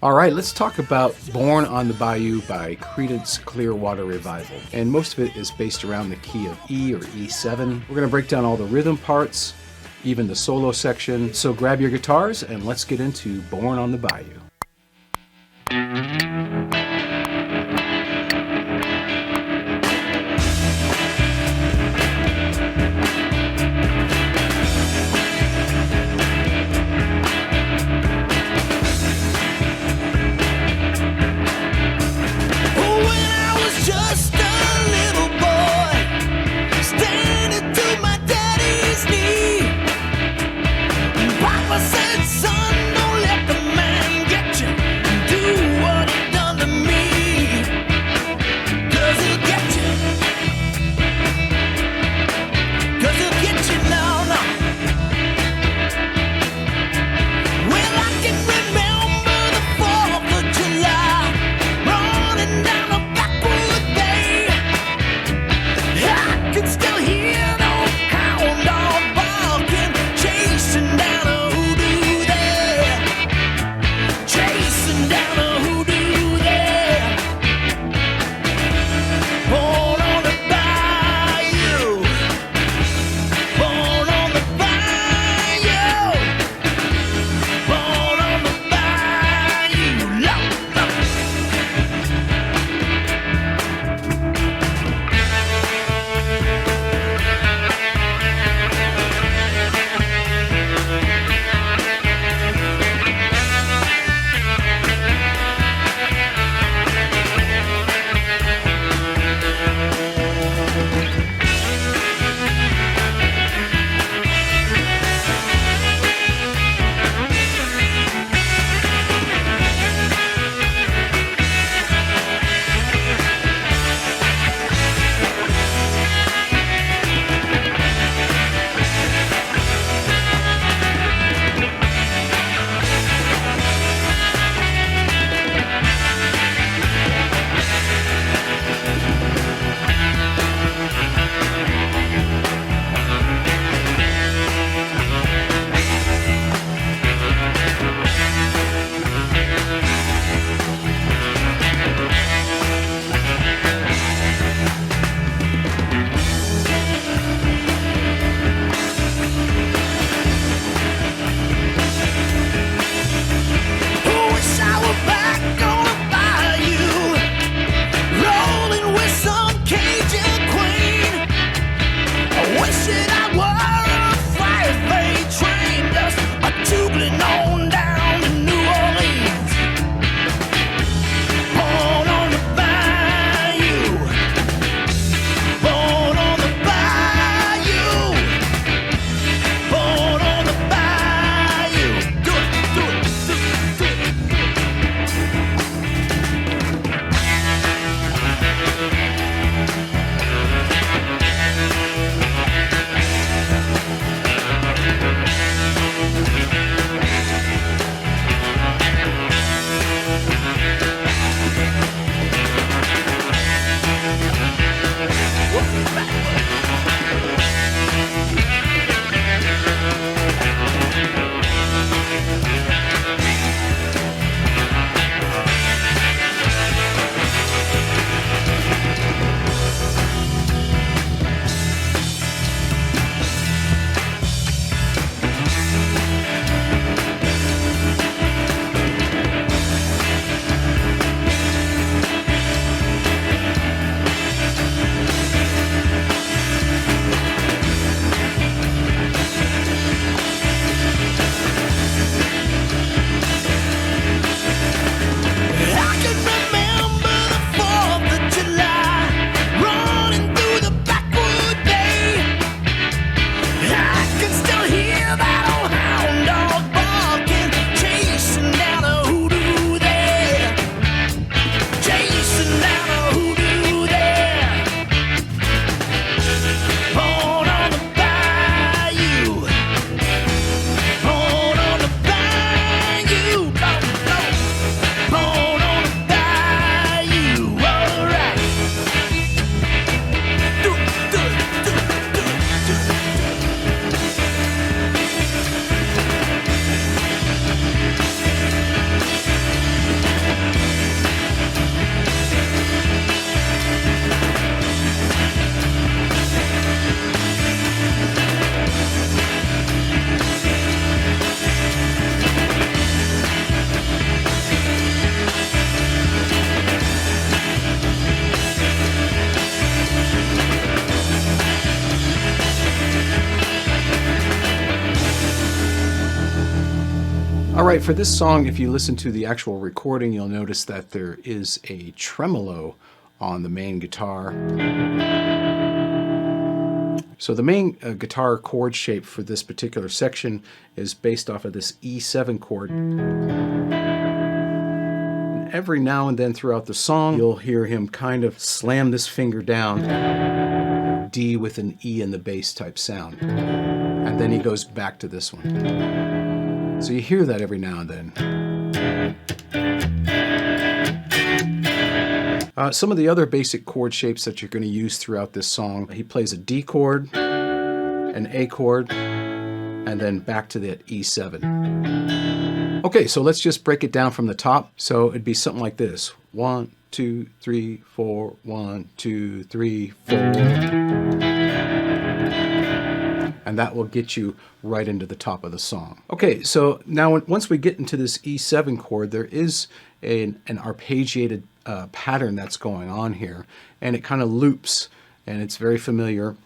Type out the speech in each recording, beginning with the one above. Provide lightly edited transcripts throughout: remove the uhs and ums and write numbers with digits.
All right, let's talk about Born on the Bayou by Creedence Clearwater Revival. And most of it is based around the key of E or E7. We're going to break down all the rhythm parts, even the solo section. So grab your guitars and let's get into Born on the Bayou. Papa said, son, don't let the man get you. Do what right, for this song, if you listen to the actual recording, you'll notice that there is a tremolo on the main guitar. So the main guitar chord shape for this particular section is based off of this E7 chord. And every now and then throughout the song, you'll hear him kind of slam this finger down, D with an E in the bass type sound. And then he goes back to this one. So you hear that every now and then. Some of the other basic chord shapes that you're going to use throughout this song, he plays a D chord, an A chord, and then back to that E7. Okay, so let's just break it down from the top. So it'd be something like this. 1, 2, 3, 4, 1, 2, 3, 4. And that will get you right into the top of the song. Okay, so now once we get into this E7 chord, there is an arpeggiated pattern that's going on here, and it kind of loops, and it's very familiar.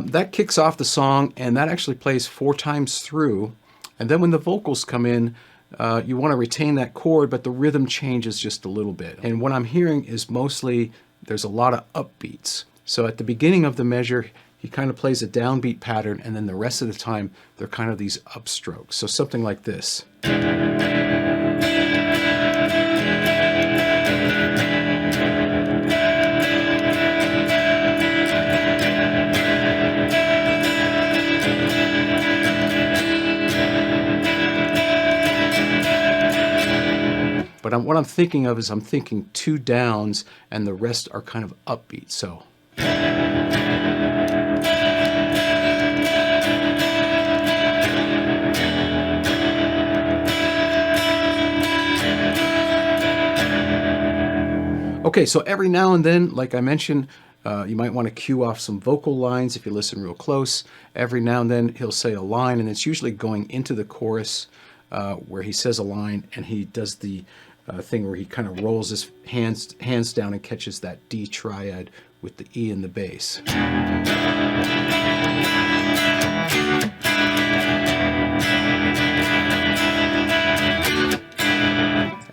That kicks off the song, and that actually plays 4 times through. And then when the vocals come in, you want to retain that chord, but the rhythm changes just a little bit. And what I'm hearing is mostly there's a lot of upbeats. So at the beginning of the measure, he kind of plays a downbeat pattern, and then the rest of the time, they're kind of these upstrokes. So something like this. But what I'm thinking of is I'm thinking 2 downs and the rest are kind of upbeat. So. Okay, so every now and then, like I mentioned, you might want to cue off some vocal lines if you listen real close. Every now and then he'll say a line, and it's usually going into the chorus where he says a line, and he does the thing where he kind of rolls his hands down and catches that D triad with the E in the bass.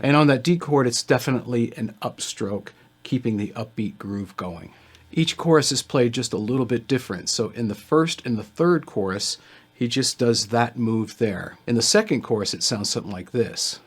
And on that D chord, it's definitely an upstroke, keeping the upbeat groove going. Each chorus is played just a little bit different. So in the first and the third chorus, he just does that move there. In the second chorus, it sounds something like this.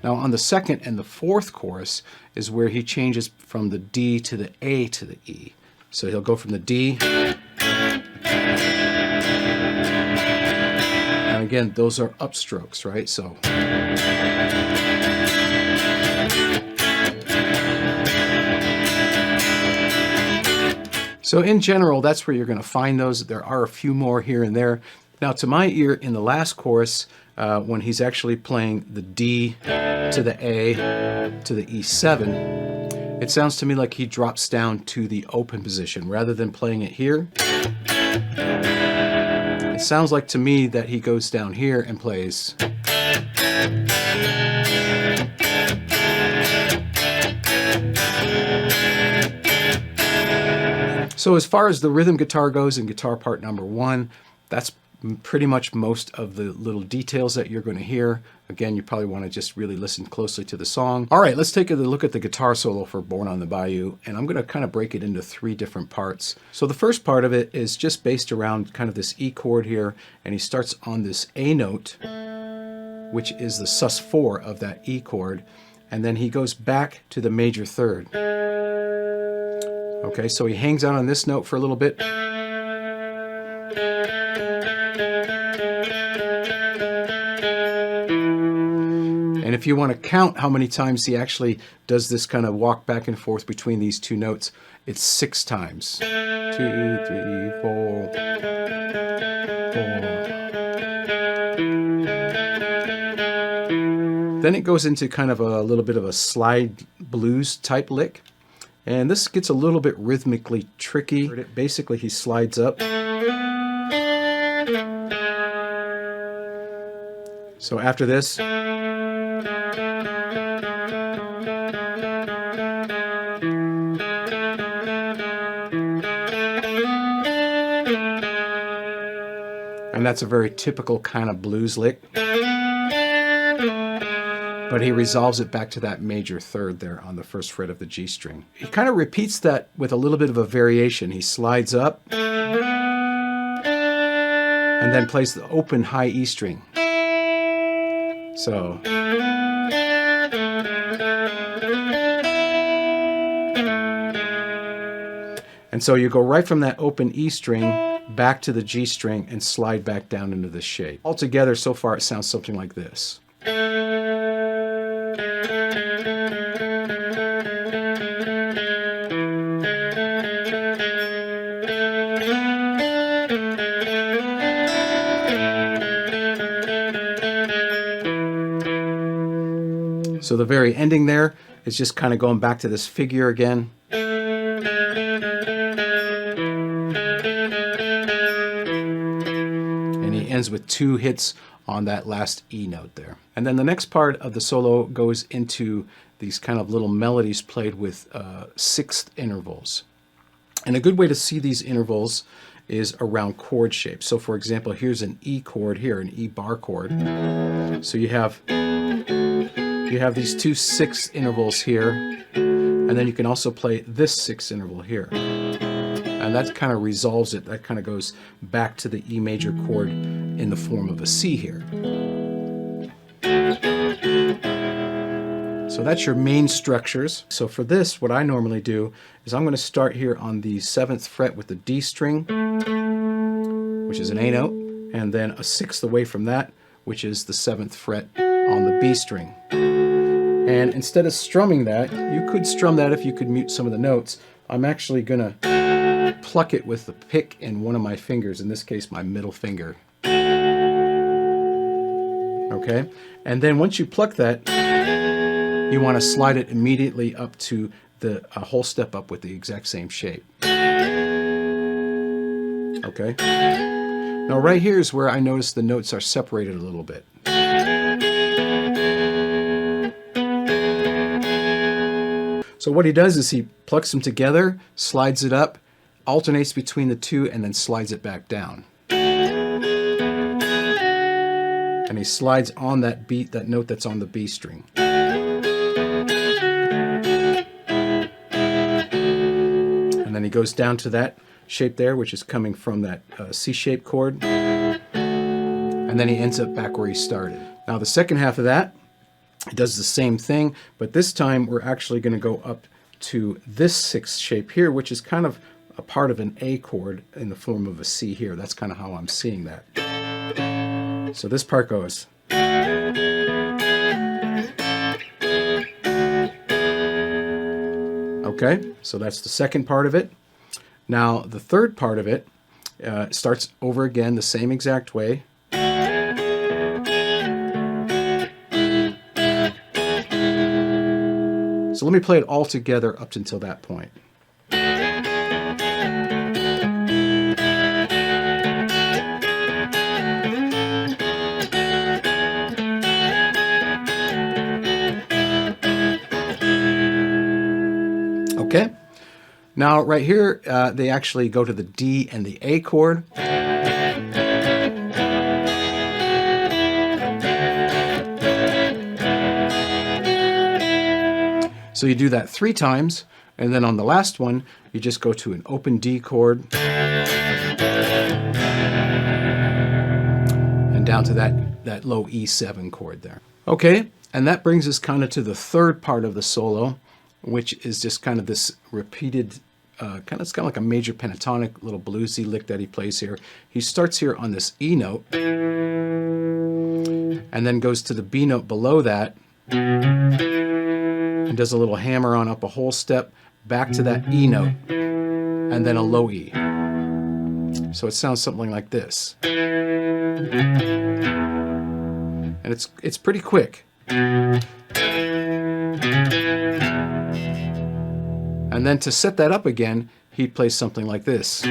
Now on the second and the fourth chorus is where he changes from the D to the A to the E. So he'll go from the D, and again, those are upstrokes, right? So. So in general, that's where you're going to find those. There are a few more here and there. Now to my ear, in the last chorus, when he's actually playing the D to the A to the E7, it sounds to me like he drops down to the open position rather than playing it here. It sounds like to me that he goes down here and plays. So as far as the rhythm guitar goes in guitar part number 1, that's pretty much most of the little details that you're going to hear. Again, you probably want to just really listen closely to the song. All right, let's take a look at the guitar solo for Born on the Bayou, and I'm going to kind of break it into 3 different parts. So the first part of it is just based around kind of this E chord here, and he starts on this A note, which is the sus4 of that E chord, and then he goes back to the major third. Okay, so he hangs out on this note for a little bit. And if you want to count how many times he actually does this kind of walk back and forth between these 2 notes, it's 6 times. 2, 3, 4, 4. Then it goes into kind of a little bit of a slide blues type lick. And this gets a little bit rhythmically tricky. Basically, he slides up. So after this, and that's a very typical kind of blues lick. But he resolves it back to that major third there on the first fret of the G string. He kind of repeats that with a little bit of a variation. He slides up and then plays the open high E string. So. And so you go right from that open E string back to the G string and slide back down into this shape. Altogether, so far, it sounds something like this. So the very ending there is just kind of going back to this figure again. And he ends with 2 hits on that last E note there. And then the next part of the solo goes into these kind of little melodies played with sixth intervals. And a good way to see these intervals is around chord shapes. So for example, here's an E chord here, an E bar chord. So you have these 2 sixth intervals here, and then you can also play this sixth interval here. And that kind of resolves it. That kind of goes back to the E major chord in the form of a C here. So that's your main structures. So for this, what I normally do is I'm going to start here on the 7th fret with the D string, which is an A note, and then a 6th away from that, which is the 7th fret on the B string. And instead of strumming that, you could strum that if you could mute some of the notes. I'm actually going to pluck it with the pick in one of my fingers, in this case my middle finger. Okay? And then once you pluck that, you want to slide it immediately up to the whole step up with the exact same shape. Okay? Now right here is where I notice the notes are separated a little bit. So what he does is he plucks them together, slides it up, alternates between the 2, and then slides it back down. And he slides on that beat, that note that's on the B string. And then he goes down to that shape there, which is coming from that C-shaped chord. And then he ends up back where he started. Now the second half of that, it does the same thing, but this time we're actually going to go up to this 6th shape here, which is kind of a part of an A chord in the form of a C here. That's kind of how I'm seeing that. So this part goes. Okay, so that's the second part of it. Now the third part of it starts over again the same exact way. So let me play it all together up until that point. Okay. Now right here, they actually go to the D and the A chord. So you do that 3 times, and then on the last one, you just go to an open D chord and down to that low E7 chord there. Okay, and that brings us kind of to the third part of the solo, which is just kind of this repeated, it's kind of like a major pentatonic little bluesy lick that he plays here. He starts here on this E note, and then goes to the B note below that, and does a little hammer on up a whole step back to that E note, and then a low E. So it sounds something like this. And it's pretty quick. And then to set that up again, he plays something like this.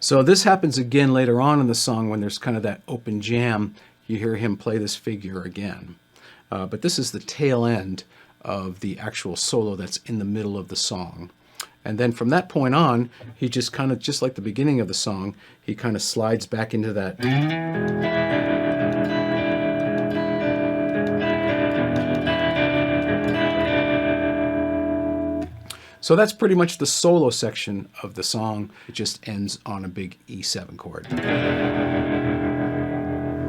So this happens again later on in the song when there's kind of that open jam. You hear him play this figure again. But this is the tail end of the actual solo that's in the middle of the song. And then from that point on, he just kind of, just like the beginning of the song, he kind of slides back into that. So that's pretty much the solo section of the song. It just ends on a big E7 chord.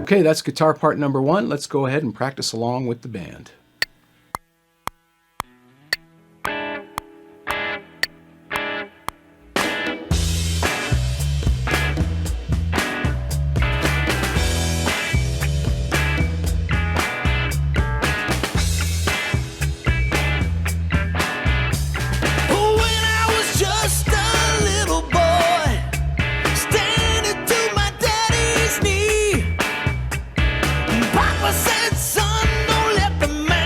Okay, that's guitar part number 1. Let's go ahead and practice along with the band. Papa said, son, don't let the man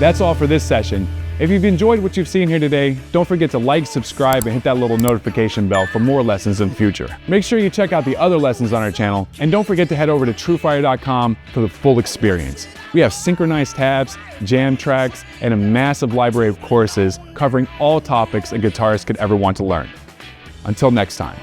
That's all for this session. If you've enjoyed what you've seen here today, don't forget to like, subscribe, and hit that little notification bell for more lessons in the future. Make sure you check out the other lessons on our channel, and don't forget to head over to TrueFire.com for the full experience. We have synchronized tabs, jam tracks, and a massive library of courses covering all topics a guitarist could ever want to learn. Until next time.